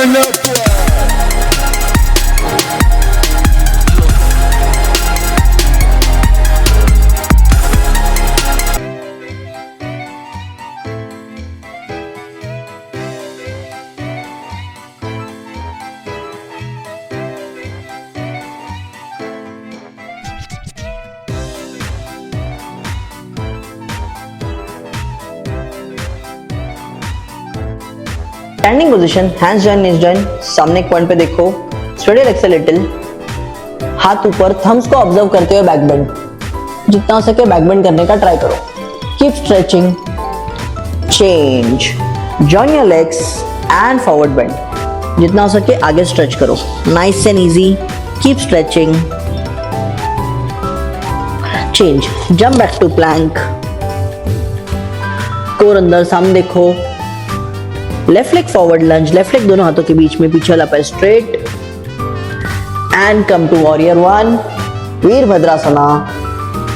turn up. Standing position, hands join, knees join, सामने एक point पे देखो, स्ट्रेट लेग से लिटिल, हाथ ऊपर, थम्स को ऑब्जर्व करते हुए बैक बेंड, जितना हो सके बैक बेंड करने का ट्राई करो. Keep stretching, change, join your legs and forward bend, जितना हो सके आगे स्ट्रेच करो. Nice and easy. Keep stretching, change, jump back to plank, core अंदर, सामने देखो, left leg forward lunge, left leg दोनों हाथों के बीच में, पीछे वाला पैर straight and come to warrior 1, Virabhadrasana.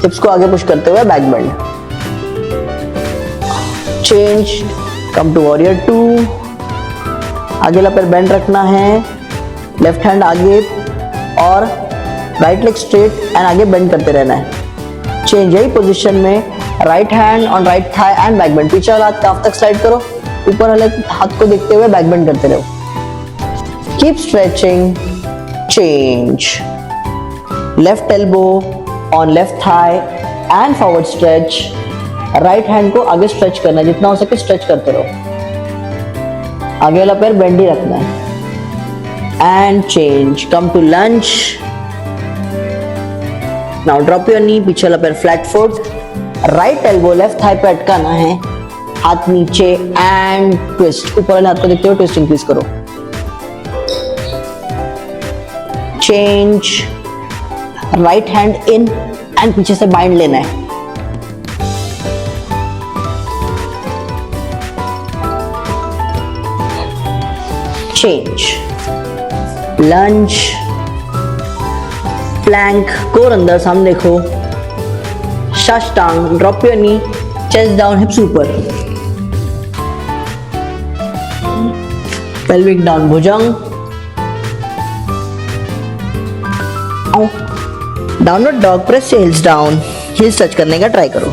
Hips को आगे पुश करते हुए back bend, change, come to warrior 2, आगे वाला पैर बेंड रखना है, लेफ्ट हैंड आगे और राइट लेग स्ट्रेट एंड आगे बेंड करते रहना है. चेंज, यही पोजीशन में right hand on right Thai and back bend, पीछे वाला हाथ काफ तक स्लाइड करो, ऊपर वाले हाथ को देखते हुए बैक बेंड करते रहो. Keep stretching, change, left elbow on left thigh and forward stretch, right hand को आगे स्ट्रेच करना है, जितना हो सके स्ट्रेच करते रहो, आगे वाला पैर बेंड ही रखना है. And change, come to lunge, now drop your knee, पीछे वाला पैर flat foot, right elbow left thigh पे अटकाना है, हाथ नीचे एंड ट्विस्ट, ऊपर वाले हाथ को देखते हुए ट्विस्ट इंक्रीज करो. Change, right hand in and पीछे से बाइंड लेना है. चेंज, लंज, प्लैंक, कोर अंदर, सामने देखो, साष्टांग, drop your knee, chest down, hips ऊपर, pelvic down, भुजंग, डाउनवर्ड डॉग, प्रेस से हिल्स डाउन, हिल्स टच करने का ट्राई करो.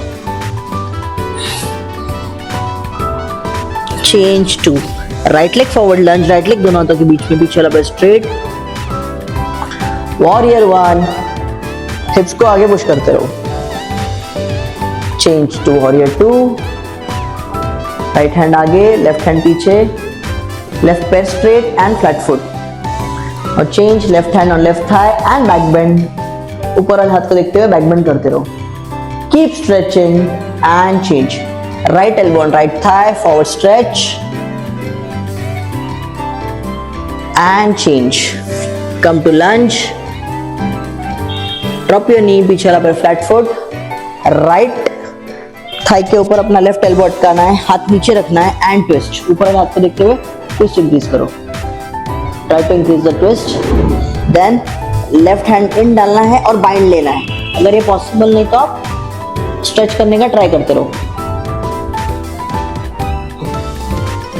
Change to right leg forward lunge, right leg दोनों हाथों के बीच में, पीछे वाला स्ट्रेट, वॉरियर 1, हिप्स को आगे पुश करते रहो. Change to warrior 2, right hand आगे, लेफ्ट हैंड पीछे, लेफ्ट पैर स्ट्रेट एंड फ्लैट फुट, और change, left hand on left thigh and back bend, ऊपर वाले हाथ को देखते हुए बैक बेंड करते रहो. Keep stretching and change, right elbow on right thigh, forward stretch and change, come to lunge, drop your knee, पीछे वाला पैर फ्लैट फुट, राइट थाई के ऊपर अपना लेफ्ट एल्बो अटकाना है, हाथ नीचे रखना है एंड ट्विस्ट, ऊपर वाले हाथ को देखते हुए ट्विस्ट इंक्रीज करो. Try to increase the twist. Then left hand in डालना है और बाइंड लेना है. अगर ये पॉसिबल नहीं तो आप स्ट्रेच करने का ट्राई करते रहो.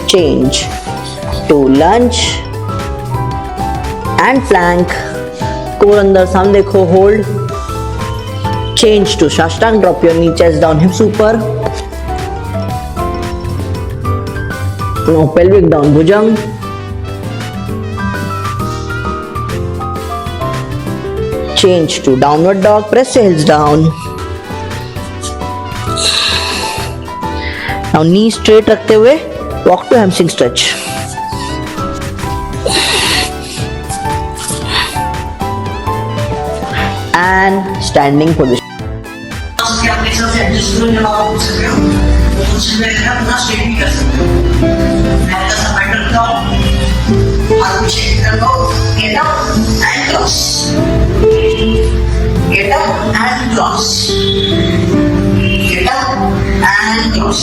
Change to lunge and plank, core अंदर, सामने देखो, होल्ड. चेंज टू साष्टांग, drop your knee, chest down, hips ऊपर, now pelvic down, bhujang, change to downward dog, press your heels down. Now knee straight रखते हुए walk to hamstring stretch. And standing position. Get up and cross. Get up and cross. Get up and cross.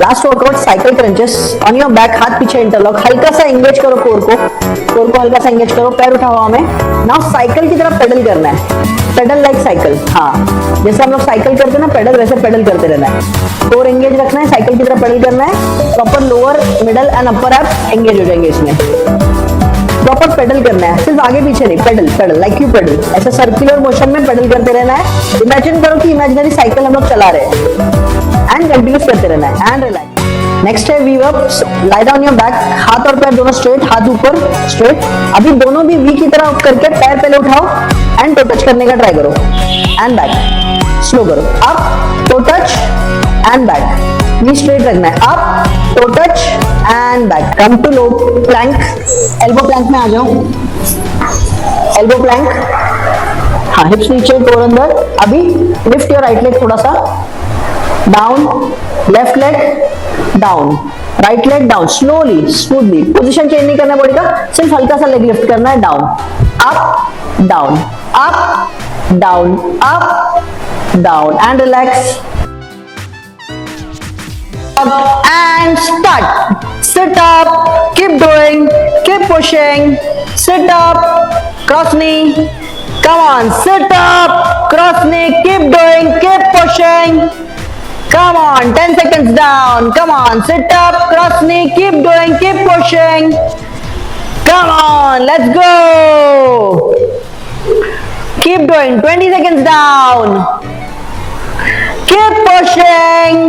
Last workout cycle crunches on your back, हाथ पीछे interlock, हल्का सा engage करो core को हल्का सा एंगेज करो, पैर उठाओ हवा में. नाउ साइकिल की तरफ पेडल करना है, पेडल लाइक साइकिल. हाँ, जैसे हम लोग साइकिल करते हैं ना पेडल, वैसे पेडल करते रहना है. कोर एंगेज रखना है, साइकिल की तरफ पेडल करना है. Proper lower, middle and upper abs engage हो जाएंगे इसमें. प्रॉपर पेडल करना है, सिर्फ आगे पीछे नहीं, pedal pedal like you pedal, ऐसे सर्कुलर मोशन में पेडल करते रहना है। इमेजिन करो कि इमेजिनरी साइकिल हम लोग चला रहे हैं एंड कंटिन्यूस करते रहना है एंड रिलैक्स। नेक्स्ट है V ups, lie down your back, हाथ और पैर दोनों स्ट्रेट, हाथ ऊपर स्ट्रेट। अभी दोनों भी वी की तरह करके पैर पहले उठाओ एंड टो टच करने का ट्राई करो एंड बैक, स्लो करो, up toe touch and back, V straight रखना है, up toe touch and back. Come to low plank, elbow plank में आ जाओ, एल्बो प्लैंक, हाँ हिप्स नीचे टोर अंदर। अभी लिफ्ट योर राइट लेग थोड़ा सा down, left leg down, right leg down, slowly smoothly, position change नहीं करना बॉडी का, सिर्फ हल्का सा लेग लिफ्ट करना है, down up down up down up down and relax and start. Sit up, keep doing, keep pushing, sit up, cross knee, come on, sit up, cross knee, keep doing, keep pushing, come on, 10 seconds down, come on, sit up, cross knee, keep doing, keep pushing, come on, let's go, keep doing, 20 seconds down, keep pushing,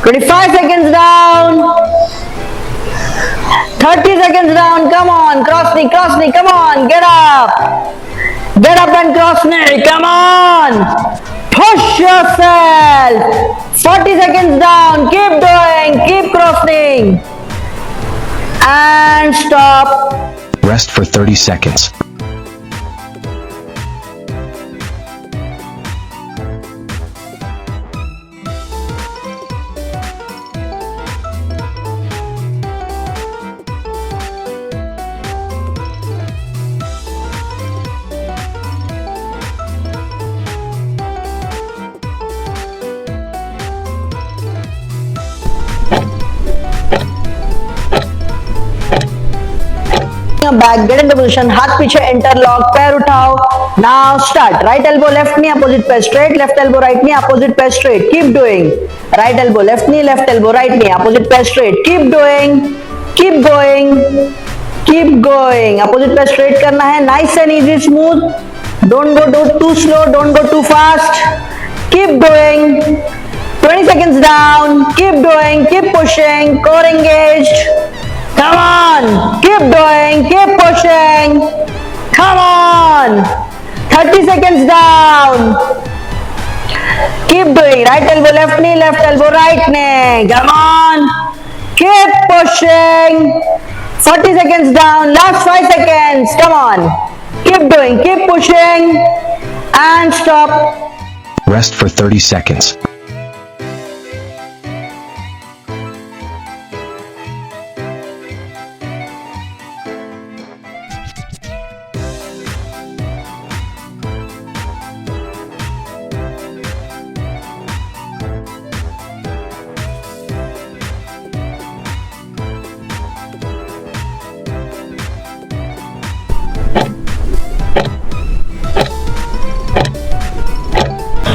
25 seconds down, 30 seconds down, come on, cross knee, come on, get up and cross knee, come on, push yourself, 40 seconds down, keep doing, keep crossing, and stop. Rest for 30 seconds. Back, get into position, हाथ पीछे interlock, पैर उठाओ, now start, right elbow left knee opposite पैर straight, left elbow right knee opposite पैर straight, keep doing, right elbow left knee, left elbow right knee opposite पैर straight, keep doing, keep going, keep going, opposite पैर straight करना है, nice and easy, smooth, don't go too slow, don't go too fast, keep doing, 20 seconds down, keep doing, keep pushing, core engaged, come on, keep doing, keep pushing, come on, 30 seconds down, keep doing, right elbow left knee, left elbow right knee, come on, keep pushing, 40 seconds down, last 5 seconds, come on, keep doing, keep pushing, and stop. Rest for 30 seconds.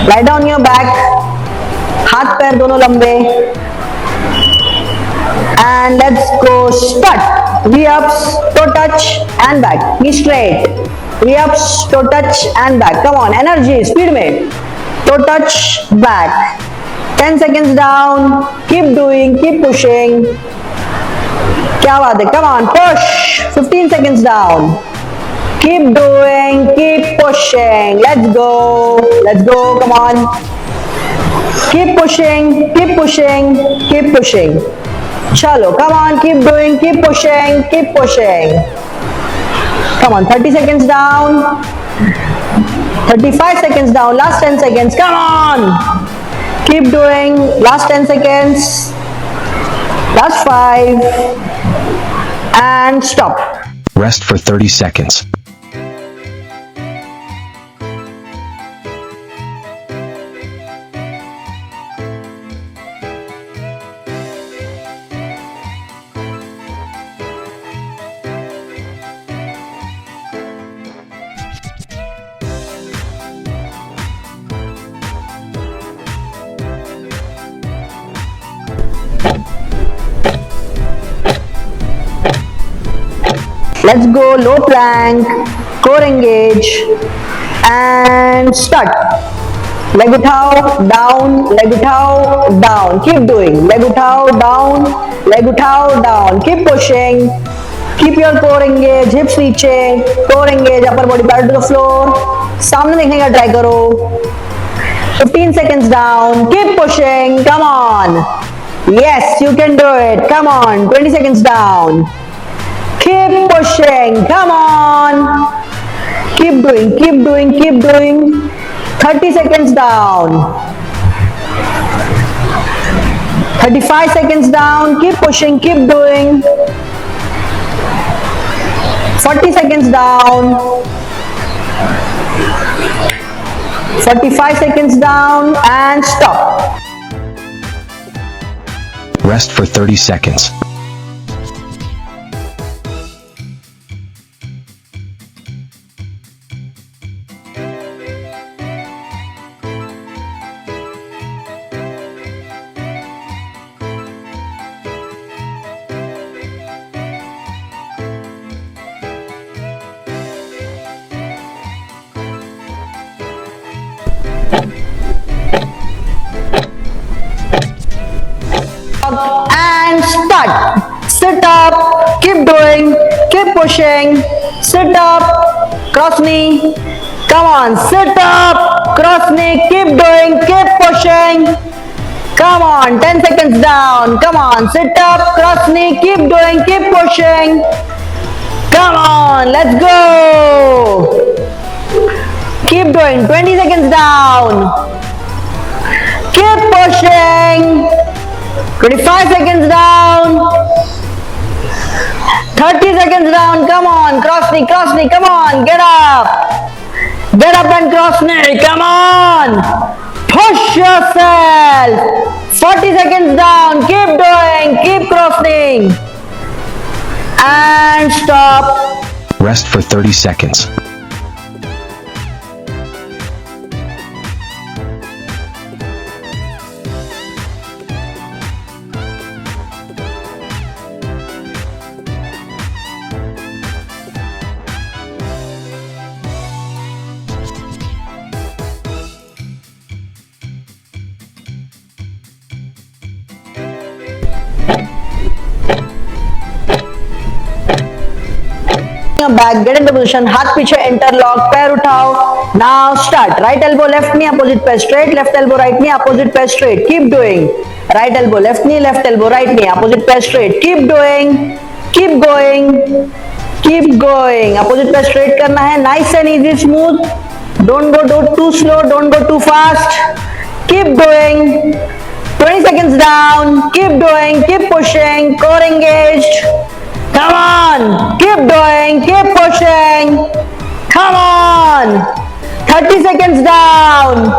Lie down your back, हाथ पैर दोनों लंबे, and let's go start. V ups, toe touch and back, knee straight, V ups, toe touch and back, come on, energy, speed में, toe touch, back, 10 seconds down, keep doing, keep pushing, क्या बात है, come on, push, 15 seconds down, keep doing, keep pushing, let's go, come on, keep pushing, keep pushing, keep pushing, chalo, come on, keep doing, keep pushing, come on, 30 seconds down, 35 seconds down, last 10 seconds, come on, keep doing, last 10 seconds, last 5, and stop. Rest for 30 seconds. Let's go. Low plank, core engage, and start. Leg उठाओ, down, leg उठाओ, down. Keep doing. Leg उठाओ, down, leg उठाओ, down. Keep pushing. Keep your core engage, hips नीचे, core engage, upper body parallel to the floor. सामने देखने का try करो. 15 seconds down. Keep pushing. Come on. Yes, you can do it. Come on. 20 seconds down. Keep pushing. Come on. Keep doing. Keep doing. Keep doing. 30 seconds down. 35 seconds down. Keep pushing. Keep doing. 40 seconds down. 45 seconds down and stop. Rest for 30 seconds. And start. Sit up, keep doing, keep pushing. Sit up, cross knee. Come on, sit up, cross knee, keep doing, keep pushing. Come on, 10 seconds down. Come on, sit up, cross knee, keep doing, keep pushing. Come on, let's go. Keep doing, 20 seconds down. Keep pushing. 25 seconds down. 30 seconds down. Come on, cross knee, come on, get up. Get up and cross knee, come on. Push yourself. 40 seconds down. Keep doing, keep crossing. And stop. Rest for 30 seconds. Your back, get into position, हाथ पीछे interlock, पैर उठाओ. Now start. Right elbow, left knee, opposite pair straight. Left elbow, right knee, opposite pair straight. Keep doing. Right elbow, left knee, left elbow, right knee, opposite pair straight. Keep doing. Keep going. Keep going. Opposite pair straight करना है. Nice and easy, smooth. Don't go too slow. Don't go too fast. Keep doing. 20 seconds down. Keep doing. Keep pushing. Core engaged. Come on, keep doing, keep pushing. Come on. 30 seconds down.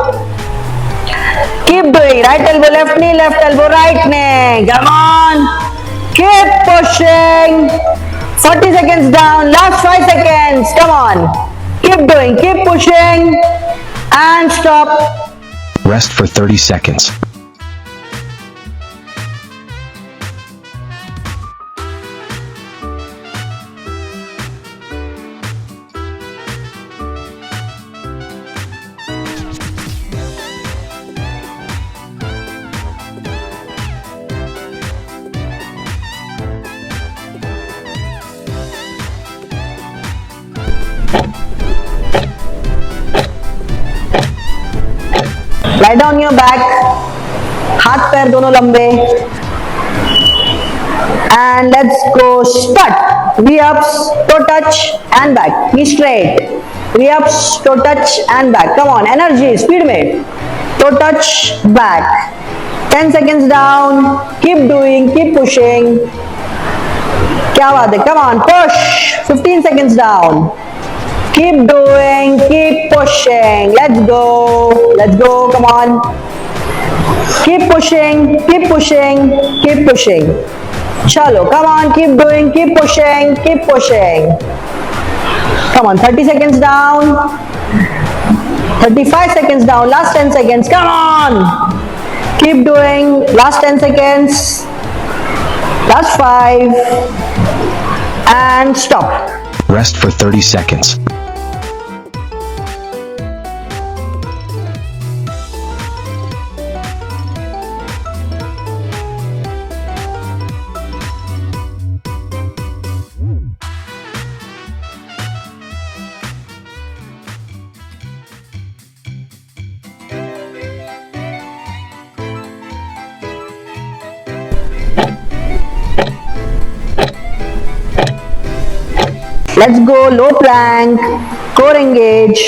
Keep doing. Right elbow, left knee, left elbow, right knee. Come on. Keep pushing. 40 seconds down. Last 5 seconds. Come on. Keep doing, keep pushing. And stop. Rest for 30 seconds. Lie down your back. हाथ पैर दोनों लंबे. And let's go. Start. V-ups, toe touch and back. Knee straight. V-ups, toe touch and back. Come on, energy, speed में. Toe touch, back. 10 seconds down. Keep doing, keep pushing. क्या बात है? Come on, push. 15 seconds down. Keep doing, keep pushing. Let's go. Let's go. Come on. Keep pushing, keep pushing, keep pushing. Chalo, come on, keep doing, keep pushing, keep pushing. Come on, 30 seconds down. 35 seconds down. Last 10 seconds. Come on. Keep doing. Last 10 seconds. Last 5. And stop. Rest for 30 seconds. Let's go, low plank, core engage,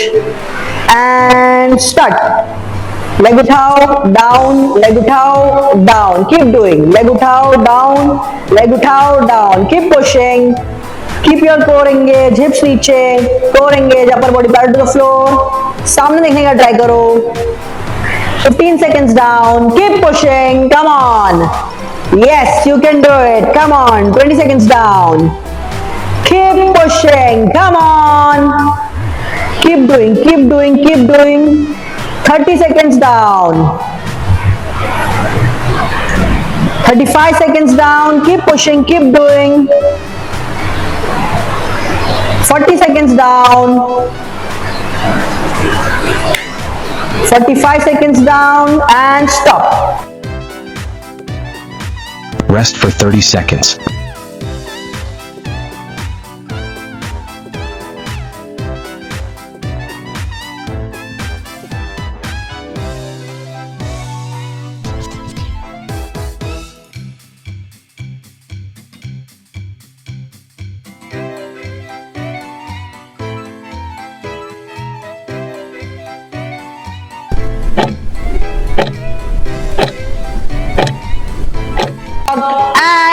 and start. Leg uthao, down, leg uthao, down. Keep doing. Leg uthao, down, leg uthao, down. Keep pushing. Keep your core engage, hips नीचे, core engage, upper body parallel to the floor. सामने देखने का try करो. 15 seconds down. Keep pushing. Come on. Yes, you can do it. Come on. 20 seconds down. Keep pushing. Come on. Keep doing. Keep doing. Keep doing. 30 seconds down. 35 seconds down. Keep pushing. Keep doing. 40 seconds down. 45 seconds down and stop. Rest for 30 seconds.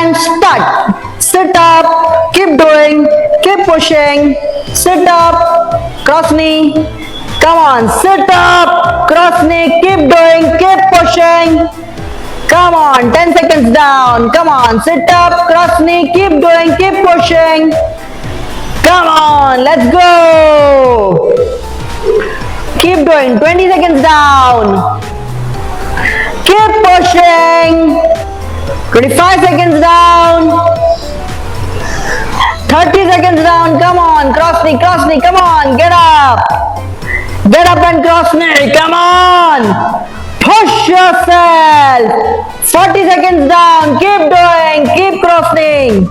And start. Sit up, keep doing, keep pushing. Sit up, cross knee. Come on, sit up, cross knee, keep doing, keep pushing. Come on, 10 seconds down. Come on, sit up, cross knee, keep doing, keep pushing. Come on, let's go. Keep doing, 20 seconds down. Keep pushing. 25 seconds down. 30 seconds down. Come on, cross knee, come on, get up. Get up and cross knee, come on. Push yourself. 40 seconds down. Keep doing, keep crossing.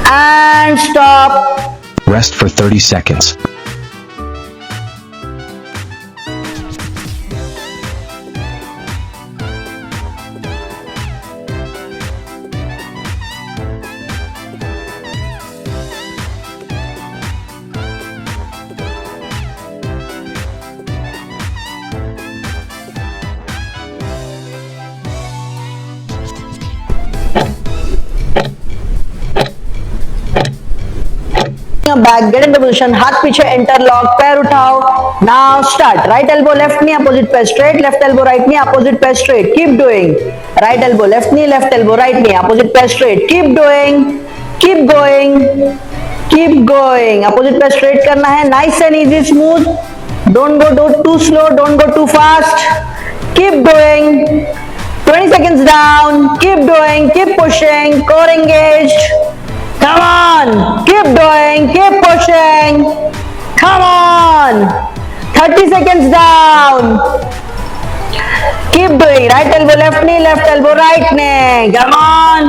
And stop. Rest for 30 seconds. Your back, get into position, हाथ पीछे interlock, पैर उठाओ. Now start. Right elbow, left knee, opposite pair straight. Left elbow, right knee, opposite pair straight. Keep doing. Right elbow, left knee, left elbow, right knee, opposite pair straight. Keep doing. Keep going. Keep going. Opposite pair straight करना है. Nice and easy, smooth. Don't go too slow. Don't go too fast. Keep doing. 20 seconds down. Keep doing. Keep pushing. Core engaged. Come on, keep doing, keep pushing. Come on, 30 seconds down. Keep doing, right elbow, left knee, left elbow, right knee. Come on,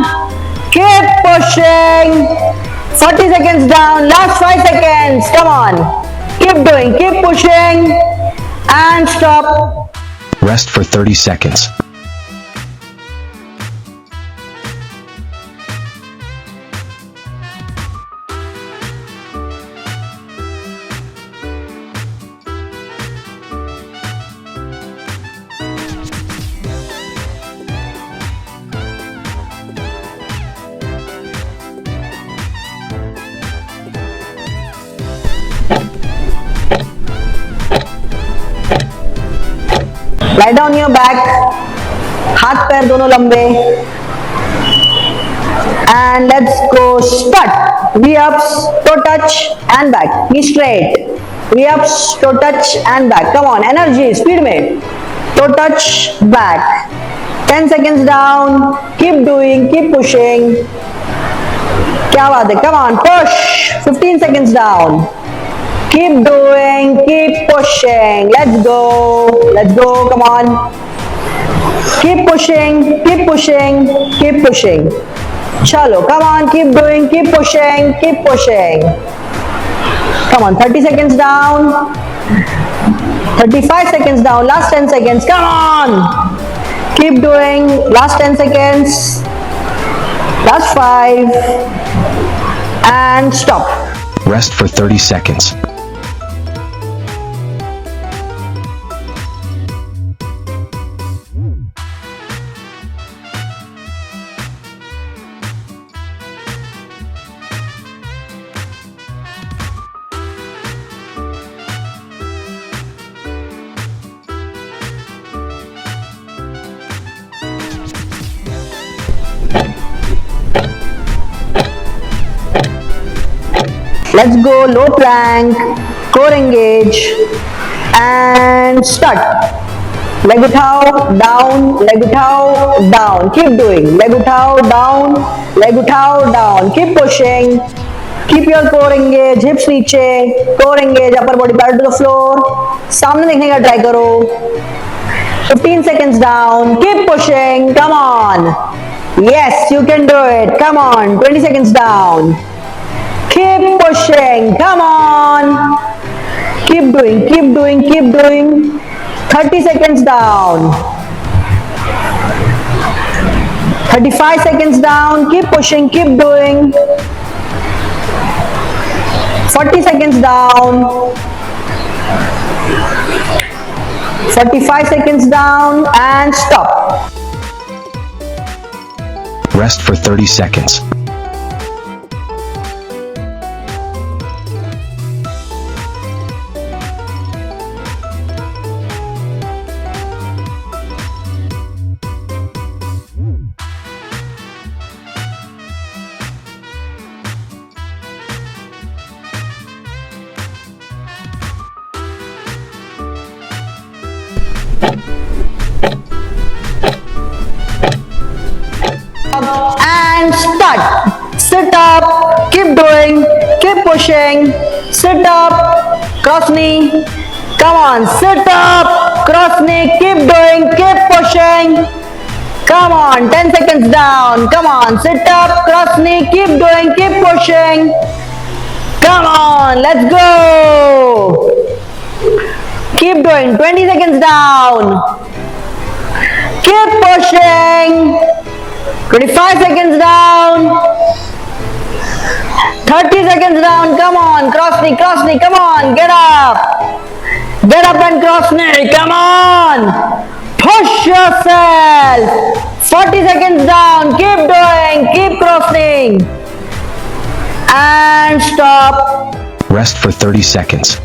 keep pushing. 40 seconds down, last 5 seconds. Come on, keep doing, keep pushing. And stop. Rest for 30 seconds. Lie down your back, हाथ पैर दोनों लंबे. And let's go. Start. V-ups, toe touch and back. Knee straight. V-ups, toe touch and back. Come on, energy, speed में. Toe touch, back. 10 seconds down. Keep doing, keep pushing. क्या बात है, come on, push. 15 seconds down. Keep doing, keep pushing. Let's go, come on. Keep pushing, keep pushing, keep pushing. Chalo, come on, keep doing, keep pushing, keep pushing. Come on, 30 seconds down. 35 seconds down, last 10 seconds, come on. Keep doing, last 10 seconds. Last 5. And stop. Rest for 30 seconds. Let's go, low plank, core engage, and start. Leg uthao, down, leg uthao, down. Keep doing. Leg uthao, down, leg uthao, down. Keep pushing. Keep your core engage, hips नीचे, core engage, upper body parallel to the floor. सामने देखने का try करो. 15 seconds down. Keep pushing. Come on. Yes, you can do it. Come on. 20 seconds down. Keep pushing, come on. Keep doing, keep doing, keep doing. 30 seconds down. 35 seconds down. Keep pushing, keep doing. 40 seconds down. 45 seconds down and stop. Rest for 30 seconds. And start. Sit up, keep doing, keep pushing. Sit up, cross knee. Come on, sit up, cross knee, keep doing, keep pushing. Come on, 10 seconds down. Come on, sit up, cross knee, keep doing, keep pushing. Come on, let's go. Keep doing, 20 seconds down. Keep pushing. 25 seconds down. 30 seconds down. Come on, cross knee, come on, get up. Get up and cross knee, come on. Push yourself. 40 seconds down. Keep doing, keep crossing. And stop. Rest for 30 seconds.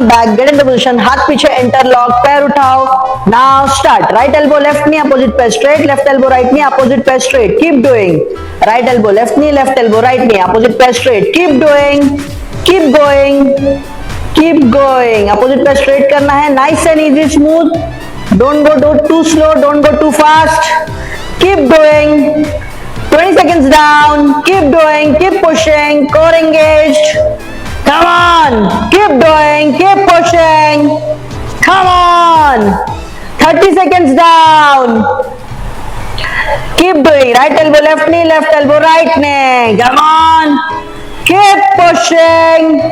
Back, get into position, हाथ पीछे interlock, पैर उठाओ. Now start. Right elbow, left knee, opposite pair straight. Left elbow, right knee, opposite pair straight. Keep doing. Right elbow, left knee, left elbow, right knee, opposite pair straight. Keep doing. Keep going. Keep going. Opposite pair straight करना है. Nice and easy, smooth. Don't go too slow. Don't go too fast. Keep doing. 20 seconds down. Keep doing. Keep pushing. Core engaged. Come on, keep doing, keep pushing. Come on, 30 seconds down. Keep doing, right elbow, left knee, left elbow, right knee. Come on, keep pushing.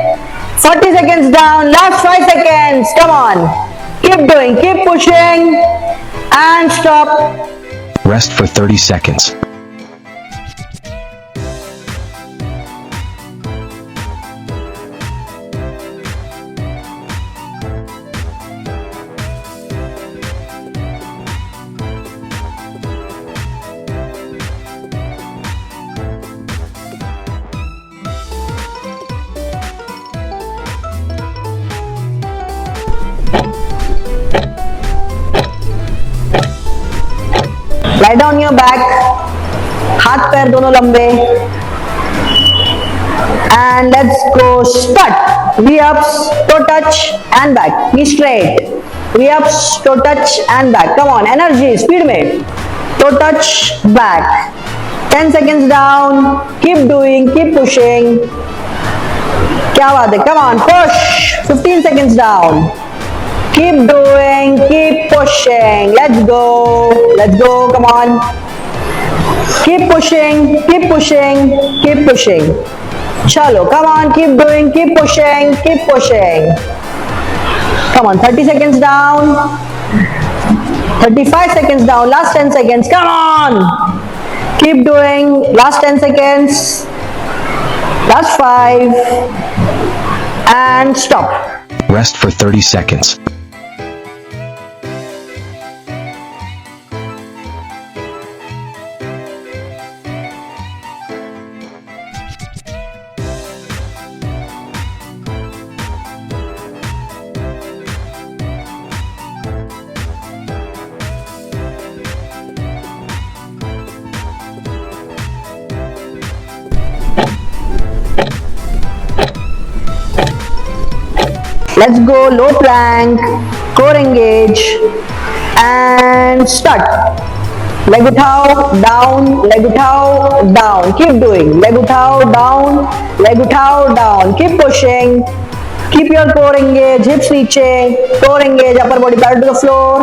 40 seconds down, last 5 seconds. Come on, keep doing, keep pushing. And stop. Rest for 30 seconds. Lie down your back, हाथ पैर दोनों लंबे, and let's go start. V-ups, toe touch and back, knee straight, V-ups, toe touch and back, come on, energy, speed में, toe touch, back, 10 seconds down, keep doing, keep pushing, क्या बात है, come on, push, 15 seconds down, keep doing, keep pushing, let's go, come on, keep pushing, keep pushing, keep pushing, chalo, come on, keep doing, keep pushing, come on, 30 seconds down, 35 seconds down, last 10 seconds, come on, keep doing, last 10 seconds, last 5, and stop. Rest for 30 seconds. Let's go, low plank, core engage, and start. Leg उठाओ, down, leg उठाओ, down, keep doing, leg उठाओ, down, leg उठाओ, down, keep pushing, keep your core engage, hips नीचे, core engage, upper body parallel to the floor,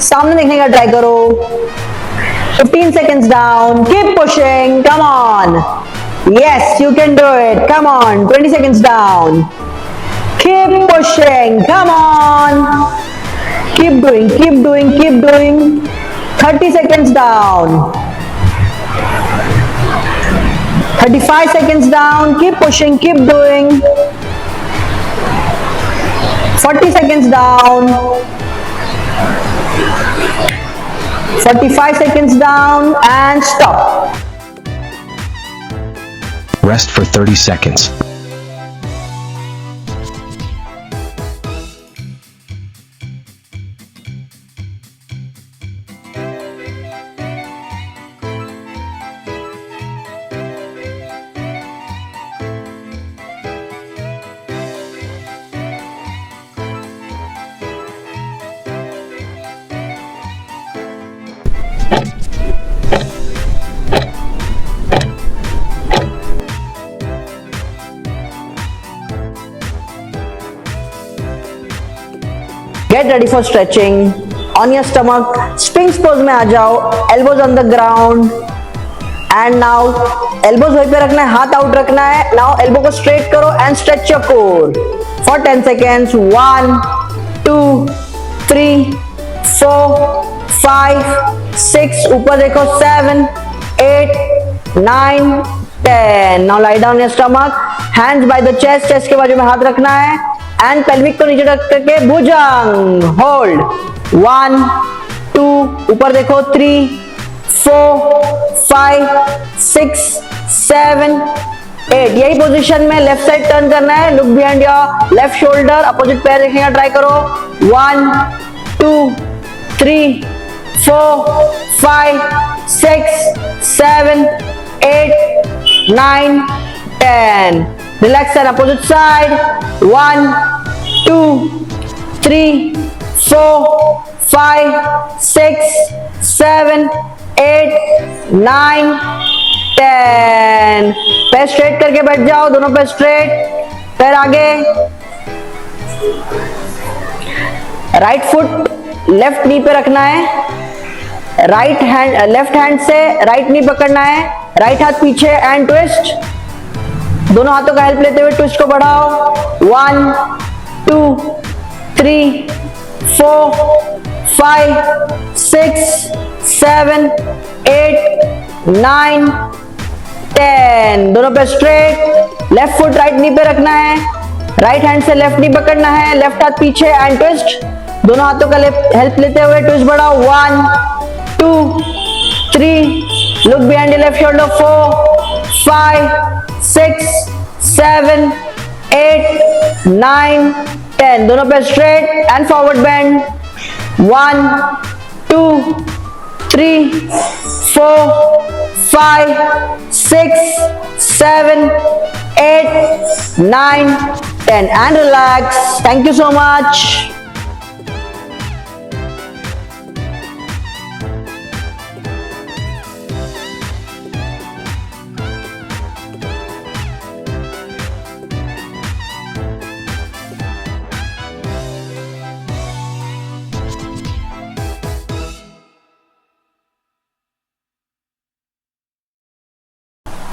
सामने देखने का try करो, 15 seconds down, keep pushing, come on, yes, you can do it, come on, 20 seconds down, keep pushing, come on, keep doing, keep doing, keep doing, 30 seconds down, 35 seconds down, keep pushing, keep doing, 40 seconds down, 45 seconds down, and stop. Rest for 30 seconds. Get ready for stretching. On your stomach, Sphinx pose में आ जाओ. Elbows on the ground. And now elbows वहीं पे रखना है, हाथ out रखना है. Now elbow को straight करो and stretch your core for 10 seconds. 1, 2, 3, 4, 5, 6. ऊपर देखो 7, 8, 9, 10. Now lie down your stomach. Hands by the chest. Chest के बाजू में हाथ रखना है. एंड पेल्विक को नीचे रख करके भुजंग होल्ड 1, 2 ऊपर देखो 3, 4, 5, 6, 7, 8. यही पोजीशन में लेफ्ट साइड टर्न करना है. Look behind your left shoulder. Opposite पैर देखने का ट्राई करो. 1, 2, 3, 4, 5, 6, 7, 8, 9, 10. Relax and opposite side. 1, 2, 3, 4, 5, 6, 7, 8, 9, 10. पैर स्ट्रेट करके बैठ जाओ. दोनों पैर स्ट्रेट. पैर आगे. राइट फुट लेफ्ट नी पे रखना है. राइट हैंड लेफ्ट हैंड से राइट नी पकड़ना है. राइट हाथ पीछे एंड ट्विस्ट. दोनों हाथों का हेल्प लेते हुए ट्विस्ट को बढ़ाओ. 1, 2, 3, 4, 5, 6, 7, 8, 9, 10. दोनों पे straight. Left foot right knee पे रखना है. राइट हैंड से लेफ्ट नी पकड़ना है. लेफ्ट हाथ पीछे एंड ट्विस्ट. दोनों हाथों का हेल्प लेते हुए ट्विस्ट बढ़ाओ. 1, 2, 3. Look behind left shoulder. 4, 5, 6, 7, 8, 9, 10. दोनों पे straight and forward bend. 1, 2, 3, 4, 5, 6, 7, 8, 9, 10 and relax. Thank you so much.